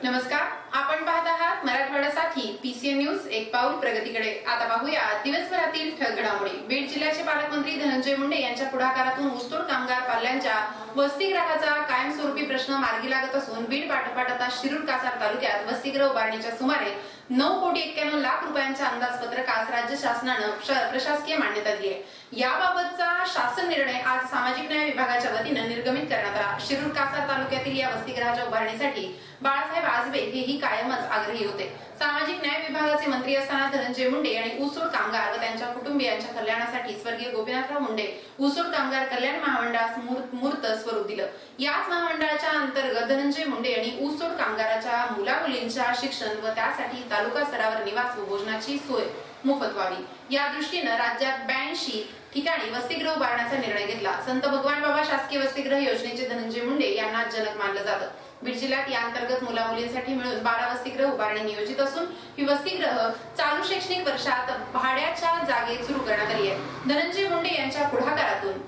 नमस्कार, आपण पाहत आहात मराठवाड्यासाठी पीसीएन न्यूज एक पाऊल प्रगतीकडे। आता पाहूया दिवसभरातील ठळक घडामोडी। बीड जिल्ह्याचे पालकमंत्री धनंजय मुंडे यांच्या पुढाकारातून ऊसतोड कामगार पाल्यांच्या वसतिगृहाचा कायमस्वरूपी प्रश्न मार्गी लागत असून बीड पाठोपाठ आता शिरूर कासार तालुक्यात वसतिगृह उभारणीच्या सुमारे 9,91,00,000 रुपयांच्या अंदाजपत्रकास राज्य शासनानं प्रशासकीय मान्यता दिली आहे। याबाबतचा शासन निर्णय आज सामाजिक न्याय विभागाच्या वतीने निर्गमित करण्यात आला। शिरूर कासार तालुक्यातील या वसतिगृहाच्या उभारणीसाठी बाळासाहेब आजबे हेही कायमच आग्रही होते। सामाजिक न्याय विभागाचे मंत्री असताना धनंजय मुंडे आणि ऊसतोड कामगार व त्यांच्या कुटुंबियांच्या कल्याणासाठी स्वर्गीय गोपीनाथराव मुंडे ऊसतोड कामगार कल्याण महामंडळास मूर्त स्वरूप दिलं। याच महामंडळाच्या अंतर्गत धनंजय मुंडे यांनी ऊसतोड कामगाराच्या मुलामुलींच्या शिक्षण व त्यासाठी तालुका स्तरावर निवास व भोजनाची सोय मोफत व्हावी या दृष्टीने राज्यात 82 ठिकाणी वसतिगृह उभारण्याचा निर्णय घेतला। संत भगवान बाबा शासकीय वसतिगृह योजनेचे धनंजय मुंडे यांना जनक मानलं जातं। बीड जिल्ह्यात या अंतर्गत मुलामुलींसाठी मिळून 12 वसतिगृह उभारणी नियोजित असून ही वसतिगृह चालू शैक्षणिक वर्षात भाड्याच्या जागेत सुरू करण्यात आली आहे। धनंजय मुंडे यांच्या पुढाकारातून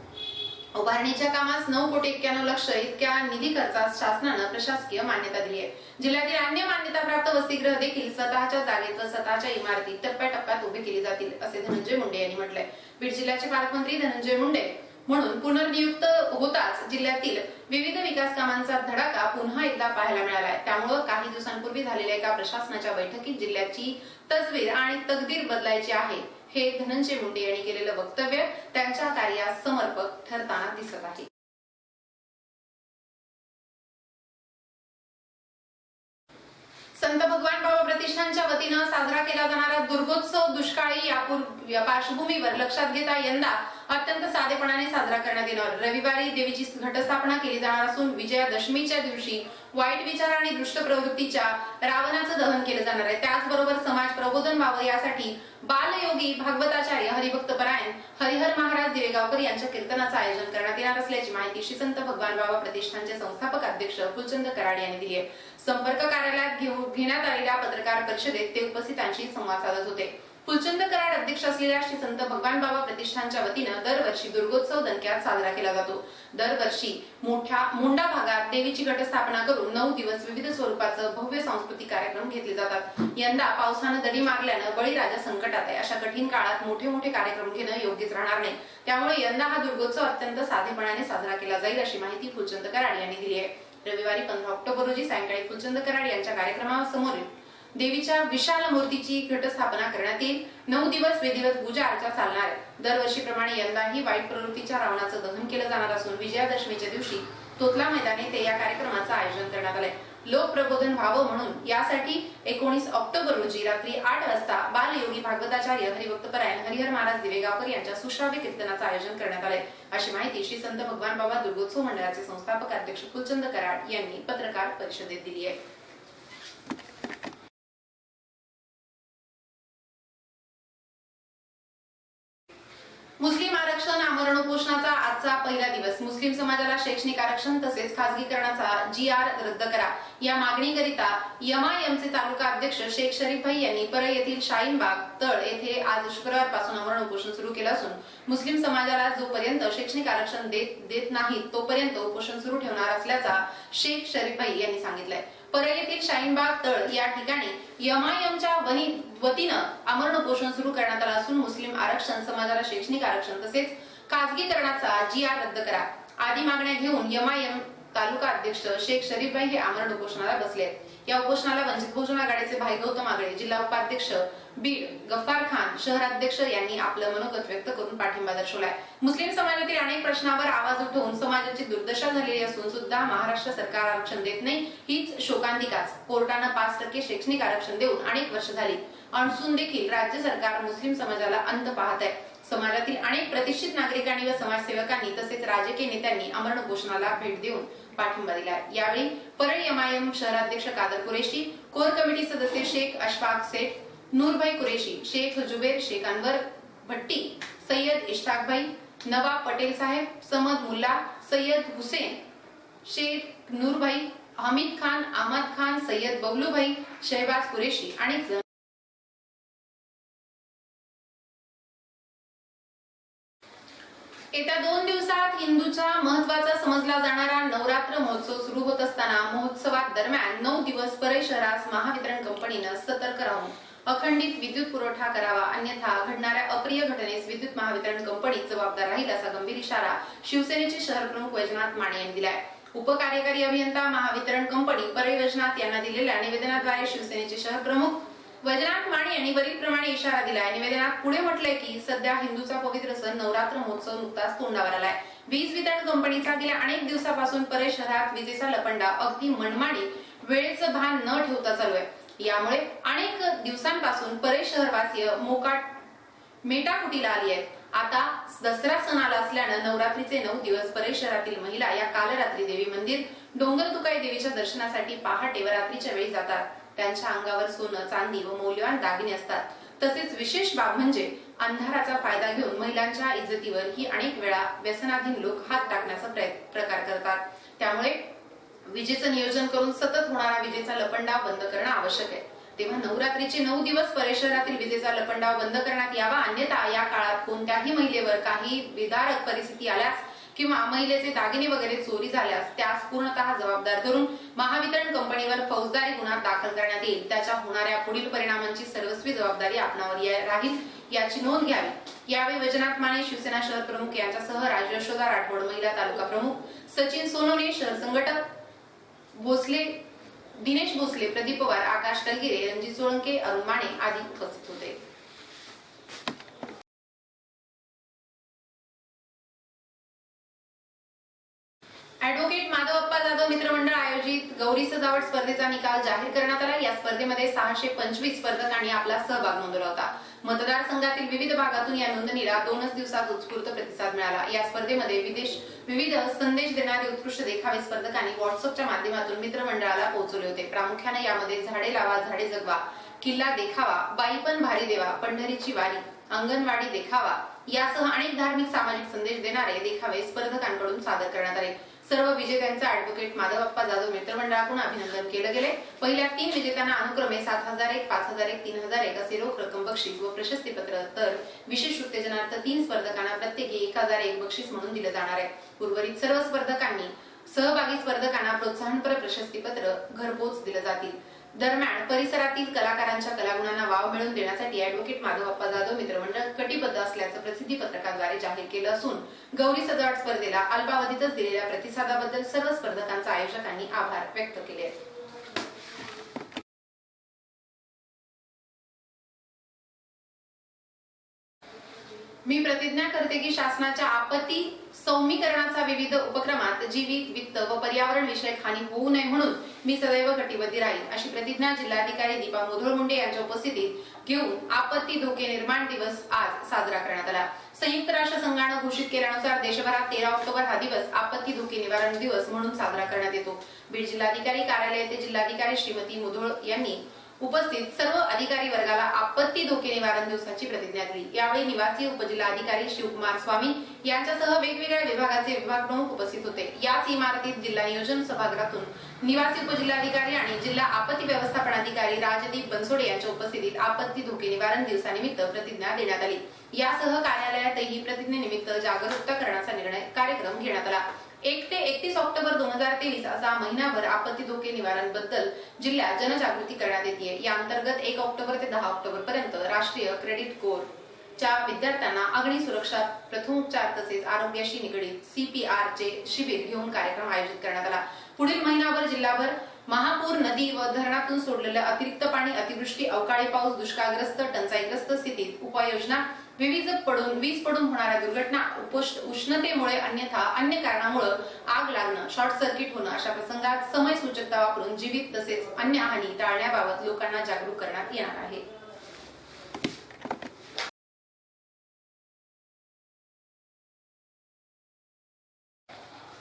उभारणीच्या कामास 9,91,00,000 इतक्या निधी खर्चास शासनानं प्रशासकीय मान्यता दिली आहे। जिल्ह्यातील अन्य मान्यताप्राप्त वसतिगृह देखील स्वतःच्या जागेत व स्वतःच्या इमारतीत टप्प्याटप्प्यात उभे केली जातील असे धनंजय मुंडे यांनी म्हटलंय। बीड जिल्ह्याचे पालकमंत्री धनंजय मुंडे म्हणून पुनर्नियुक्त होताच जिल्ह्यातील विविध विकास कामांचा धडाका पुन्हा एकदा पाहायला मिळाला आहे। त्यामुळे काही दिवसांपूर्वी झालेल्या एका प्रशासनाच्या बैठकीत जिल्ह्याची तस्वीर आणि तकदीर बदलायची आहे हे धनंजय मुंडे यांनी केलेलं वक्तव्य त्यांच्या कार्यास समर्पक ठरताना दिसत आहे। संत भगवान बाबा प्रतिष्ठानच्या वतीनं साजरा केला जाणारा दुर्गोत्सव दुष्काळी या पार्श्वभूमीवर लक्षात घेता यंदा अत्यंत साधेपणाने साजरा करण्यात येणार। रविवारी देवीची घटस्थापना केली जाणार असून विजयादशमीच्या दिवशी वाईट विचार आणि दुष्ट प्रवृत्तीच्या रावणाचं दहन केलं जाणार आहे। त्याचबरोबर समाज प्रबोधन व्हावं यासाठी बालयोगी भागवताचार्य हरिभक्त परायण हरिहर महाराज दिवेगावकर यांच्या कीर्तनाचं आयोजन करण्यात येणार असल्याची माहिती श्री संत भगवान बाबा प्रतिष्ठानचे संस्थापक अध्यक्ष फुलचंद कराड यांनी दिली आहे। संपर्क कार्यालयात घेण्यात आलेल्या पत्रकार परिषदेत ते उपस्थितांशी संवाद साधत होते। फुलचंद कराड अध्यक्ष असलेल्या श्री संत भगवान बाबा प्रतिष्ठानच्या वतीनं दरवर्षी दुर्गोत्सव दणक्यात साजरा केला जातो। दरवर्षी मोंढा भागात देवीची घटस्थापना करून 9 दिवस विविध स्वरूपाचं भव्य सांस्कृतिक कार्यक्रम घेतले जातात। यंदा पावसानं दडी मारल्यानं बळीराजा संकटात आहे। अशा कठीण काळात मोठे कार्यक्रम घेणं योग्यच राहणार नाही। त्यामुळे यंदा हा दुर्गोत्सव अत्यंत साधेपणाने साजरा केला जाईल अशी माहिती फुलचंद कराड यांनी दिली आहे। रविवारी 15 ऑक्टोबर रोजी सायंकाळी फुलचंद कराड यांच्या कार्यक्रमासमोर देवीच्या विशाल मूर्तीची घटस्थापना करण्यात येईल। 9 दिवस विधिवत पूजा अर्चा चालणार आहे। दरवर्षीप्रमाणे यंदाही वाईट प्रवृत्तीच्या रावणाचं दहन केलं जाणार असून विजयादशमीच्या दिवशी तोतला मैदान येथे या कार्यक्रमाचं आयोजन करण्यात आलंय। लोक प्रबोधन व्हावं म्हणून यासाठी 19 ऑक्टोबर रोजी रात्री 8 वाजता बालयोगी भागवताचार्य हरिभक्त परायण हरिहर महाराज दिवेगावकर यांच्या सुश्राव्य कीर्तनाचं आयोजन करण्यात आलंय अशी माहिती श्री संत भगवान बाबा दुर्गोत्सव मंडळाचे संस्थापक अध्यक्ष फुलचंद कराड यांनी पत्रकार परिषदेत दिली आहे। मुस्लिम आरक्षण आमरण उपोषणाचा आजचा पहिला दिवस। मुस्लिम समाजाला शैक्षणिक आरक्षण तसेच खासगीकरणाचा GR रद्द करा या मागणीकरिता MIMचे तालुका अध्यक्ष शेख शरीफ भाई यांनी परळ येथील शाहीनबाग तळ येथे आज शुक्रवारपासून आमरण उपोषण सुरू केलं असून मुस्लिम समाजाला जोपर्यंत शैक्षणिक आरक्षण देत नाही तोपर्यंत उपोषण सुरू ठेवणार असल्याचा शेख शरीफ भाई यांनी सांगितलंय। परळ येथील शाहीनबाग तळ या ठिकाणी MIMच्या वतीनं आमरण उपोषण सुरू करण्यात आलं असून मुस्लिम आरक्षण समाजाला शैक्षणिक आरक्षण तसेच खासगीकरणाचा GR रद्द करा आदी मागण्या घेऊन MIM तालुका अध्यक्ष शेख शरीफ भाई हे आमरण उपोषणाला बसले आहेत। या उपोषणाला वंचित बहुजन आघाडीचे भाई गौतम आगळे, जिल्हा उपाध्यक्ष बीड गफ्फार खान, शहराध्यक्ष यांनी आपलं मनोगत व्यक्त करून पाठिंबा दर्शवलाय। मुस्लिम समाजातील अनेक प्रश्नावर आवाज उठवून समाजाची दुर्दशा झालेली असून सुद्धा महाराष्ट्र सरकार आरक्षण देत नाही हीच शोकांतिकाच। कोर्टानं 5% शैक्षणिक आरक्षण देऊन अनेक वर्ष झाली असून देखील राज्य सरकार मुस्लिम समाजाला अंत पाहत आहे। समाजातील अनेक प्रतिष्ठित नागरिकांनी व समाजसेवकांनी तसेच राजकीय नेत्यांनी आमरण उपोषणाला भेट देऊन पाठिंबा दिला। यावेळी परळ MIM शहराध्यक्ष कादर कुरेशी, कोर कमिटी सदस्य शेख अशफाक सेठ, नूरभाई कुरेशी, शेख जुबेर, शेख अनवर भट्टी, सय्यद इश्ताक भाई, नवाब पटेल साहेब, समद मुल्ला, सय्यद हुसेन, शेख नूरभाई, हमीद खान, अहमद खान, सय्यद बबलू भाई, शहबाज कुरेशी अनेक जण येत्या 2 दिवसात हिंदूचा महत्त्वाचा समजला जाणारा नवरात्र महोत्सव सुरू होत असताना महोत्सवात दरम्यान 9 दिवस परळी शहरास महावितरण कंपनीनं सतर्क राहून अखंडित विद्युत पुरवठा करावा, अन्यथा घडणाऱ्या अप्रिय घटनेस विद्युत महावितरण कंपनी जबाबदार राहील असा गंभीर इशारा शिवसेनेचे शहर प्रमुख वैजनाथ माने यांनी दिलाय. उपकार्यकारी अभियंता महावितरण कंपनी परळी वैजनाथ यांना दिलेल्या निवेदनाद्वारे शिवसेनेचे शहर प्रमुख वैजनाथ माने यांनी वरीलप्रमाणे इशारा दिलाय. निवेदनात पुढे म्हटलंय की सध्या हिंदूचा पवित्र सण नवरात्र महोत्सव नुकताच तोंडावर आलाय. वीज वितरण कंपनीचा गेल्या अनेक दिवसापासून परळी शहरात विजेचा लपंडा अगदी मनमानी वेळेचं भान न ठेवता चालू आहे. यामुळे अनेक दिवसांपासून परळी शहरवासीय मेटाकुटीला आली आहेत. आता दसरा सण आला असल्यानं नवरात्रीचे 9 दिवस परळी शहरातील महिला या कालरात्री देवी मंदिर डोंगरतुकाई देवीच्या दर्शनासाठी पहाटे व रात्रीच्या वेळी जातात. त्यांच्या अंगावर सोनं, चांदी व मौल्यवान दागिने असतात. तसेच विशेष बाब म्हणजे अंधाराचा फायदा घेऊन महिलांच्या इज्जतीवर ही अनेक वेळा व्यसनाधीन लोक हात टाकण्याचा प्रकार करतात. त्यामुळे विजेचं नियोजन करून सतत होणारा विजेचा लपंडाव बंद करणं आवश्यक आहे. तेव्हा नवरात्रीचे 9 दिवस परळी शहरातील विजेचा लपंडाव बंद करण्यात यावा, अन्यथा या काळात कोणत्याही महिलेवर काही विदारक परिस्थिती आल्यास किंवा महिलेचे दागिने वगैरे चोरी झाल्यास त्यास पूर्णतः जबाबदार धरून महावितरण कंपनीवर फौजदारी गुन्हा दाखल करण्यात येईल. त्याच्या होणाऱ्या पुढील परिणामांची सर्वस्वी जबाबदारी आपणावर राहील याची नोंद घ्यावी. यावेळी वैजनाथ माने, शिवसेना शहर प्रमुख यांच्यासह राजू यशोदा राठोड, महिला तालुका प्रमुख सचिन सोनवणे, शहर संघटक भोसले, दिनेश भोसले, प्रदीप पवार, आकाश कलगिरे, रणजित सोळंके, अरुण माने आदी उपस्थित होते. ॲडव्होकेट माधवप्पा जाधव मित्रमंडळ आयोजित गौरी सजावट स्पर्धेचा निकाल जाहीर करण्यात आला. या स्पर्धेमध्ये 625 स्पर्धकांनी आपला सहभाग नोंदवला होता. मतदारसंघातील विविध भागातून या नोंदणीला 2 दिवसात उत्स्फूर्त प्रतिसाद मिळाला. या स्पर्धेमध्ये विविध संदेश देणारे उत्कृष्ट देखावे स्पर्धकांनी व्हॉट्सअपच्या माध्यमातून मित्रमंडळाला पोहोचवले होते. प्रामुख्याने यामध्ये झाडे लावा झाडे जगवा, किल्ला देखावा, बाई पण भारी देवा, पंढरीची वारी, अंगणवाडी देखावा यासह अनेक धार्मिक सामाजिक संदेश देणारे देखावे स्पर्धकांकडून सादर करण्यात आले. सर्व विजेत्यांचं ॲडव्होकेट माधवप्पा जाधव मित्रमंडळाकडून अभिनंदन केलं गेले. पहिल्या 3 विजेत्यांना अनुक्रमे 7,001, 5,001, 3,001 असे रोख रक्कम बक्षीस व प्रशस्तीपत्र, तर विशेष उत्तेजनार्थ 3 स्पर्धकांना प्रत्येकी 1,001 बक्षीस म्हणून दिले जाणार आहे. उर्वरित सर्व सहभागी स्पर्धकांना प्रोत्साहनपर प्रशस्तीपत्र घरपोच दिले जातील. दरम्यान परिसरातील कलाकारांच्या कलागुणांना वाव मिळवून देण्यासाठी ॲडव्होकेट माधवप्पा जाधव मित्रमंडळ कटिबद्ध असल्याचं प्रसिद्धी पत्रकाद्वारे जाहीर केलं असून गौरी सजावट स्पर्धेला अल्पावधीतच दिलेल्या प्रतिसादाबद्दल सर्व स्पर्धकांचा आयोजकांनी आभार व्यक्त केले आहेत. मी प्रतिज्ञा करते की शासनाच्या आपत्ती सौम्यीकरणाचा विविध उपक्रमात जीवित, वित्त व पर्यावरण विषयक हानी होऊ नये म्हणून मी सदैव कटिबद्ध राहील, अशी प्रतिज्ञा जिल्हाधिकारी दीपा मुधोळ मुंडे यांच्या उपस्थितीत घेऊन आपत्ती धोके निर्माण दिवस आज साजरा करण्यात आला. संयुक्त राष्ट्र संघाने घोषित केल्यानुसार देशभरात 13 ऑक्टोबर हा दिवस आपत्ती धोके निवारण दिवस म्हणून साजरा करण्यात येतो. बीड जिल्हाधिकारी कार्यालय येथे जिल्हाधिकारी श्रीमती मुधोळ यांनी उपस्थित सर्व अधिकारी वर्गाला आपत्ती धोके निवारण दिवसाची प्रतिज्ञा दिली. यावेळी निवासी उपजिल्हाधिकारी शिवकुमार स्वामी यांच्यासह वेगवेगळ्या विभागाचे विभाग प्रमुख उपस्थित होते. याच इमारतीत जिल्हा नियोजन सभागृहातून निवासी उपजिल्हाधिकारी आणि जिल्हा आपत्ती व्यवस्थापन अधिकारी राजदीप बनसोडे यांच्या उपस्थितीत आपत्ती धोके निवारण दिवसानिमित्त प्रतिज्ञा देण्यात आली. यासह कार्यालयातही प्रतिज्ञेनिमित्त जागरूकता करण्याचा कार्यक्रम घेण्यात आला. 1 ते 31 ऑक्टोबर 2023 असा महिनाभर आपत्ती धोके निवारण बद्दल जिल्ह्यात जनजागृती करण्यात येते. या अंतर्गत 1 ऑक्टोबर ते 10 ऑक्टोबर पर्यंत राष्ट्रीय क्रेडिट कोर च्या विद्यार्थ्यांना अग्नी सुरक्षा, प्रथमोपचार तसेच आरोग्याशी निगडीत CPR चे शिबिर घेऊन कार्यक्रम आयोजित करण्यात आला. पुढील महिनाभर जिल्हाभर महापूर, नदी व धरणातून सोडलेलं अतिरिक्त पाणी, अतिवृष्टी, अवकाळी पाऊस, दुष्काळग्रस्त, टंचाईग्रस्त स्थितीत उपाययोजना, वीज पडून होणाऱ्या दुर्घटना, उष्णतेमुळे अन्यथा अन्य कारणामुळे आग लागणं, शॉर्ट सर्किट होणं अशा प्रसंगात समय सूचकता वापरून जीवित तसेच अन्य हानी टाळण्याबाबत लोकांना जागरूक करण्यात येणार आहे.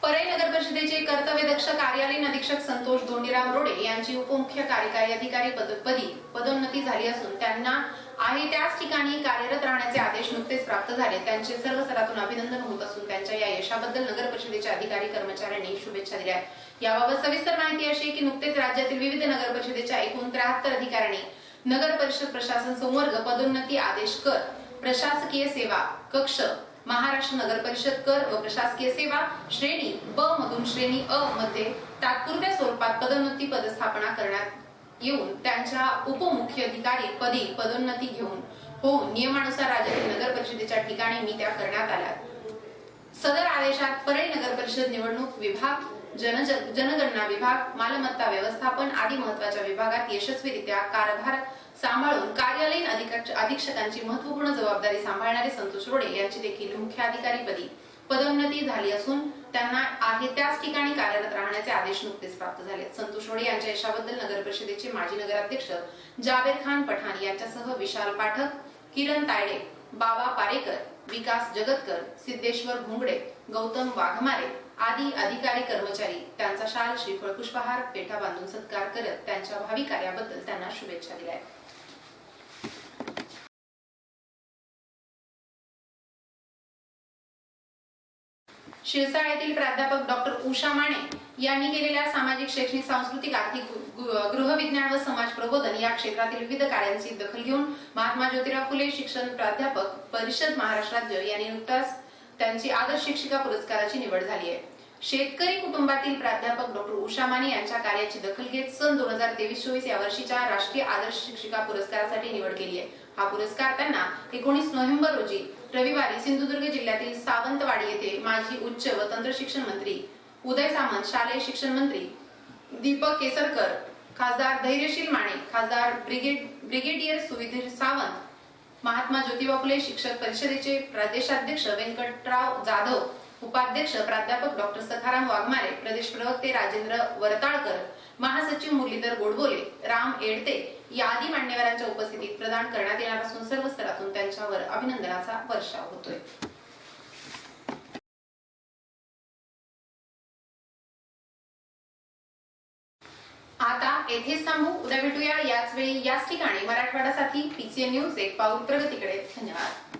परळी नगर परिषदेचे कर्तव्यदक्ष कार्यालयीन अधीक्षक संतोष धोंडीराम रोडे यांची उपमुख्य कार्यकारी अधिकारी पदी पदोन्नती झाली असून त्यांना आहे त्याच ठिकाणी कार्यरत राहण्याचे आदेश नुकतेच प्राप्त झाले. त्यांचे सर्व स्तरातून अभिनंदन होत असून त्यांच्या या यशाबद्दल नगर परिषदेच्या अधिकारी कर्मचाऱ्यांनी शुभेच्छा दिल्या. याबाबत सविस्तर माहिती अशी की नुकतेच राज्यातील विविध नगर परिषदेच्या एकूण 73 अधिकाऱ्यांनी नगर परिषद प्रशासन संवर्ग पदोन्नती आदेश कर, प्रशासकीय सेवा कक्ष, महाराष्ट्र नगर परिषद कर व प्रशासकीय सेवा श्रेणी ब मधून श्रेणी अ मध्ये तात्पुरत्या स्वरूपात पदोन्नती पदस्थापना करण्यात येऊन त्यांच्या उपमुख्याधिकारी पदी पदोन्नती घेऊन होऊन नियमानुसार राज्यातील नगर परिषदेच्या ठिकाणी नियुक्त्या करण्यात आल्या। सदर आदेशात परळी नगर परिषद निवडणूक विभाग, जनगणना विभाग, मालमत्ता व्यवस्थापन आदी महत्त्वाच्या विभागात यशस्वीरित्या कारभार सांभाळून कार्यालयीन अधीक्षकांची महत्त्वपूर्ण जबाबदारी सांभाळणारे संतोष रोडे यांची देखील मुख्याधिकारीपदी पदोन्नती झाली असून त्यांना आहे त्याच ठिकाणी कार्यरत राहण्याचे आदेश नुकतेच प्राप्त झाले। संतोष रोडे यांच्या यशाबद्दल नगर परिषदेचे माजी नगराध्यक्ष जावेर खान पठाण यांच्यासह विशाल पाठक, किरण तायडे, बाबा पारेकर, विकास जगतकर, सिद्धेश्वर भोंगडे, गौतम वाघमारे आदी अधिकारी कर्मचारी त्यांचा शाल, श्रीफळ, पुष्पहार, पेठा बांधून सत्कार करत त्यांच्या भावी कार्याबद्दल त्यांना शुभेच्छा दिल्या। शिरसाळ येथील प्राध्यापक डॉक्टर उषा माने यांनी केलेल्या सामाजिक, शैक्षणिक, सांस्कृतिक, आर्थिक, गृहविज्ञान व समाज प्रबोधन या क्षेत्रातील विविध कार्यांची दखल घेऊन महात्मा ज्योतिराव फुले शिक्षण प्राध्यापक परिषद महाराष्ट्र राज्य यांनी नुकताच त्यांची आदर्श शिक्षिका पुरस्काराची निवड झाली आहे। शेतकरी कुटुंबातील प्राध्यापक डॉक्टर उषा माने यांच्या कार्याची दखल घेत सन 2023-24 या वर्षीच्या राष्ट्रीय आदर्श शिक्षिका पुरस्कारासाठी निवड केली आहे। हा पुरस्कार त्यांना 19 नोव्हेंबर रोजी रविवारी सिंधुदुर्ग जिल्ह्यातील सावंतवाडी येथे माजी उच्च व तंत्र शिक्षण मंत्री उदय सामंत, शालेय शिक्षण मंत्री दीपक केसरकर, खासदार धैर्यशील माने, खासदार ब्रिगेडियर सुधीर सावंत, महात्मा ज्योतिबा फुले शिक्षक परिषदेचे प्रदेशाध्यक्ष व्यंकटराव जाधव, उपाध्यक्ष प्राध्यापक डॉक्टर सखाराम वाघमारे, प्रदेश प्रवक्ते राजेंद्र वरताळकर, महासचिव मुरलीधर गोडबोले, राम एडते या आदी मान्यवरांच्या उपस्थितीत प्रदान करण्यात येणार असून सर्व स्तरातून त्यांच्यावर अभिनंदनाचा वर्षाव होतोय। आता येथेच थांबू, उद्या भेटूया याच वेळी याच ठिकाणी। मराठवाडासाठी पीसीएन न्यूज एक पाऊल प्रगतीकडे। धन्यवाद।